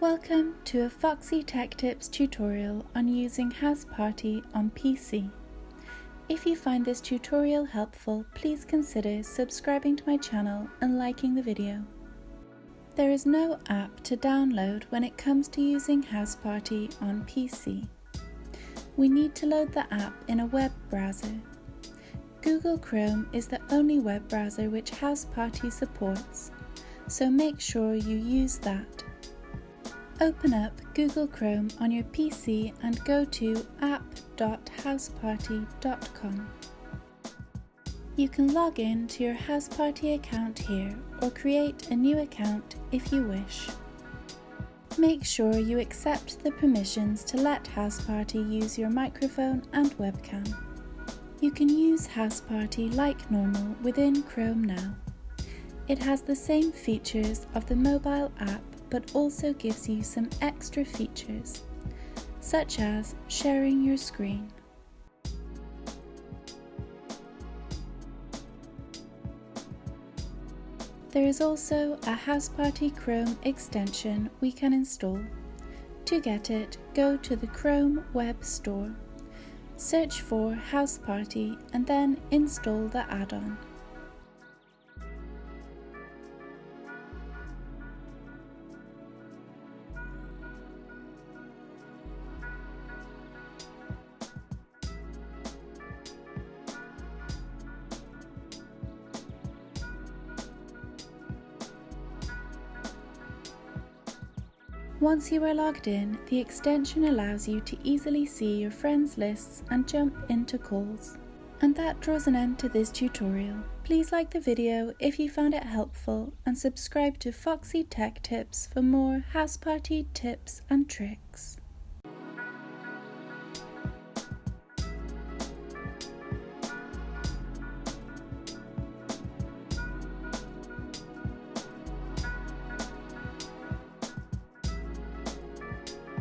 Welcome to a Foxy Tech Tips tutorial on using HouseParty on PC. If you find this tutorial helpful, please consider subscribing to my channel and liking the video. There is no app to download when it comes to using HouseParty on PC. We need to load the app in a web browser. Google Chrome is the only web browser which HouseParty supports, so make sure you use that. Open up Google Chrome on your PC and go to app.houseparty.com. You can log in to your HouseParty account here or create a new account if you wish. Make sure you accept the permissions to let HouseParty use your microphone and webcam. You can use HouseParty like normal within Chrome now. It has the same features of the mobile app but also gives you some extra features, such as sharing your screen. There is also a HouseParty Chrome extension we can install. To get it, go to the Chrome Web Store, search for HouseParty and then install the add-on. Once you are logged in, the extension allows you to easily see your friends' lists and jump into calls. And that draws an end to this tutorial. Please like the video if you found it helpful and subscribe to Foxy Tech Tips for more HouseParty tips and tricks.